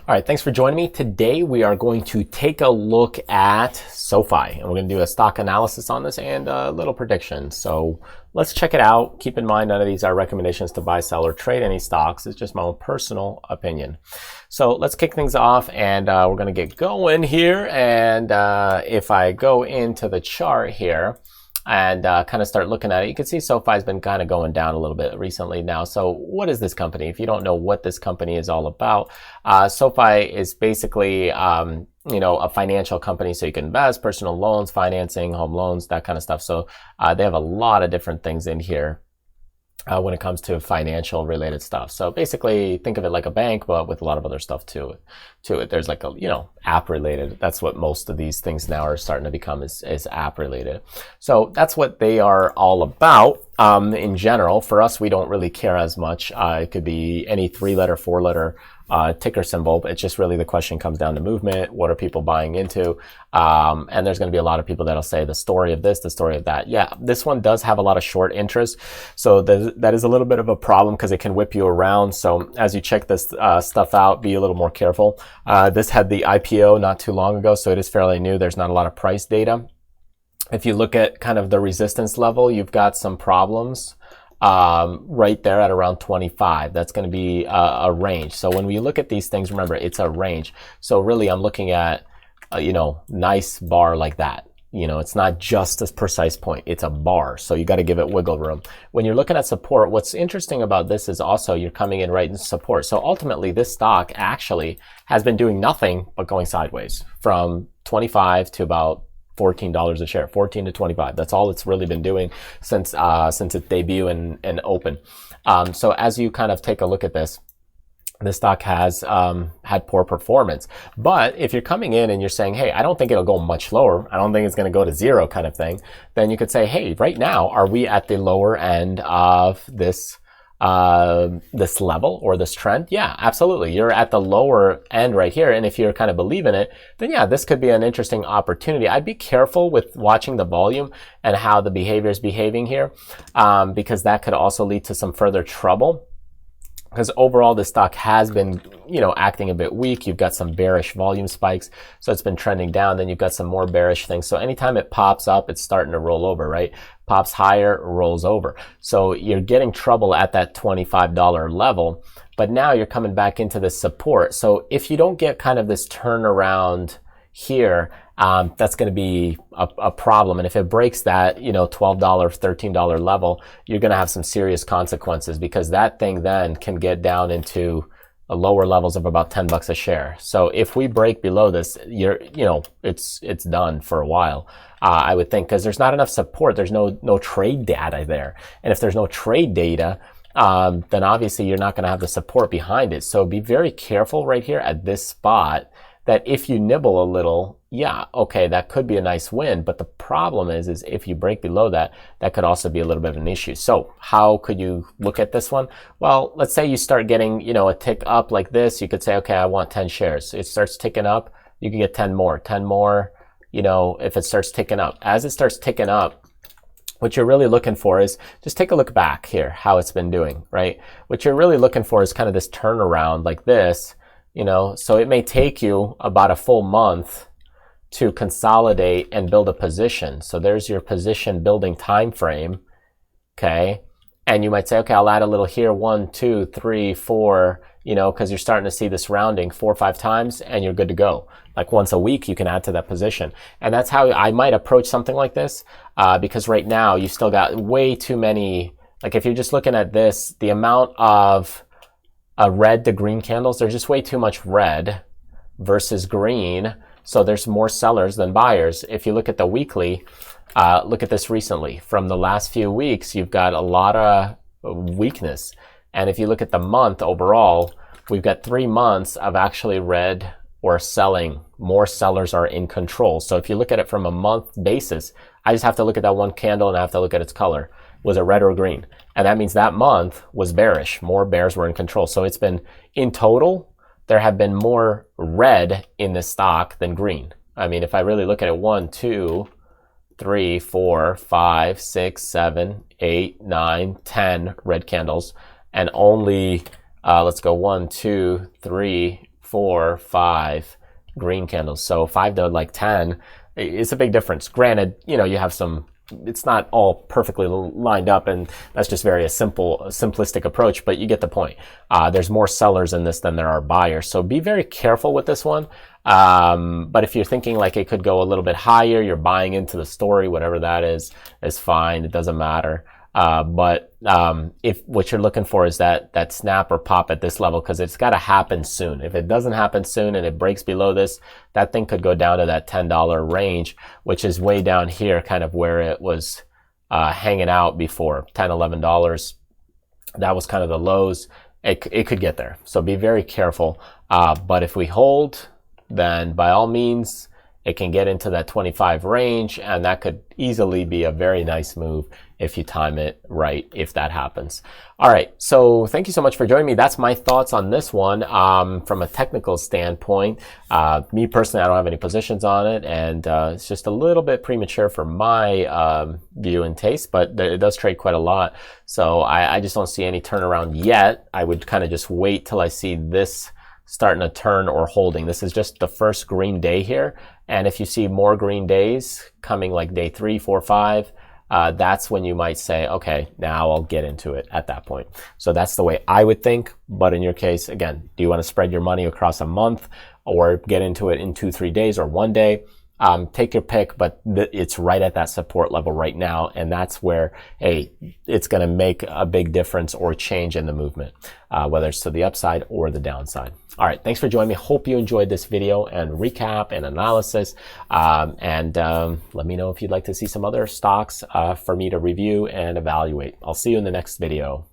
All right, thanks for joining me. Today we are going to take a look at SOFI, and we're going to do a stock analysis on this and a little prediction. So let's check it out. Keep in mind, none of these are recommendations to buy, sell, or trade any stocks. It's just my own personal opinion. So let's kick things off, and we're going to get going here. And if I go into the chart here, and kind of start looking at it, you can see SoFi has been kind of going down a little bit recently now. So what is this company? If you don't know what this company is all about, SoFi is basically, a financial company. So you can invest, personal loans, financing, home loans, that kind of stuff. So they have a lot of different things in here when it comes to financial related stuff. So basically think of it like a bank, but with a lot of other stuff to it. There's like a, app related. That's what most of these things now are starting to become is app related. So that's what they are all about. In general, for us, we don't really care as much. It could be any 3-letter, 4-letter ticker symbol. It's just really the question comes down to movement. What are people buying into? And there's going to be a lot of people that'll say the story of this, the story of that. Yeah, this one does have a lot of short interest. So that is a little bit of a problem because it can whip you around. So as you check this stuff out, be a little more careful. This had the IPO not too long ago, so it is fairly new. There's not a lot of price data. If you look at kind of the resistance level, you've got some problems right there at around 25. That's going to be a range. So when we look at these things, remember, it's a range. So really, I'm looking at nice bar like that. It's not just a precise point. It's a bar. So you got to give it wiggle room. When you're looking at support, what's interesting about this is also you're coming in right in support. So ultimately, this stock actually has been doing nothing but going sideways from 25 to about $14 a share, 14 to 25. That's all it's really been doing since its debut and open. So as you kind of take a look at this stock has had poor performance. But if you're coming in and you're saying, hey, I don't think it'll go much lower, I don't think it's going to go to zero kind of thing, then you could say, hey, right now, are we at the lower end of this level or this trend? Yeah, absolutely. You're at the lower end right here. And if you're kind of believing it, then yeah, this could be an interesting opportunity. I'd be careful with watching the volume and how the behavior is behaving here, because that could also lead to some further trouble. Because overall, this stock has been, acting a bit weak. You've got some bearish volume spikes. So it's been trending down. Then you've got some more bearish things. So anytime it pops up, it's starting to roll over, right? Pops higher, rolls over. So you're getting trouble at that $25 level. But now you're coming back into this support. So if you don't get kind of this turnaround here, that's going to be a problem. And if it breaks that, $12, $13 level, you're going to have some serious consequences because that thing then can get down into lower levels of about $10 a share. So if we break below this, it's done for a while. I would think because there's not enough support. There's no trade data there. And if there's no trade data, then obviously you're not going to have the support behind it. So be very careful right here at this spot that if you nibble a little, yeah, okay, that could be a nice win. But the problem is if you break below that, that could also be a little bit of an issue. So how could you look at this one? Well, let's say you start getting, a tick up like this. You could say, okay, I want 10 shares. It starts ticking up. You can get 10 more, if it starts ticking up. As it starts ticking up, what you're really looking for is just take a look back here, how it's been doing, right? What you're really looking for is kind of this turnaround like this. So it may take you about a full month to consolidate and build a position. So there's your position building time frame, okay? And you might say, okay, I'll add a little here, 1, 2, 3, 4, because you're starting to see this rounding 4 or 5 times and you're good to go. Like once a week, you can add to that position. And that's how I might approach something like this, because right now you still got way too many, like if you're just looking at this, the amount of red to green candles, there's just way too much red versus green. So there's more sellers than buyers. If you look at the weekly, look at this recently. From the last few weeks, you've got a lot of weakness. And if you look at the month overall, we've got 3 months of actually red or selling. More sellers are in control. So if you look at it from a month basis, I just have to look at that one candle and I have to look at its color. Was it red or green? And that means that month was bearish. More bears were in control. So it's been, in total, there have been more red in this stock than green. I mean, if I really look at it, 1, 2, 3, 4, 5, 6, 7, 8, 9, 10 red candles. And only, let's go 1, 2, 3, 4, 5 green candles. So 5 to like 10 is a big difference. Granted, you know, you have some, it's not all perfectly lined up, and that's just very simplistic approach, but you get the point. There's more sellers in this than there are buyers. So be very careful with this one. But if you're thinking like it could go a little bit higher, you're buying into the story, whatever that is fine. It doesn't matter. But if what you're looking for is that snap or pop at this level, because it's got to happen soon. If it doesn't happen soon and it breaks below this, that thing could go down to that $10 range, which is way down here, kind of where it was hanging out before, $10, $11. That was kind of the lows. It could get there. So be very careful. But if we hold, then by all means, it can get into that 25 range, and that could easily be a very nice move if you time it right, if that happens. All right, so thank you so much for joining me. That's my thoughts on this one from a technical standpoint. Me personally, I don't have any positions on it, and it's just a little bit premature for my view and taste, but it does trade quite a lot. So I just don't see any turnaround yet. I would kind of just wait till I see this starting to turn or holding. This is just the first green day here. And if you see more green days coming like day 3, 4, 5, that's when you might say, okay, now I'll get into it at that point. So that's the way I would think. But in your case, again, do you want to spread your money across a month or get into it in 2, 3 days or 1 day? Take your pick, but it's right at that support level right now, and that's where, hey, it's going to make a big difference or change in the movement, whether it's to the upside or the downside. All right, thanks for joining me. Hope you enjoyed this video and recap and analysis, and let me know if you'd like to see some other stocks for me to review and evaluate. I'll see you in the next video.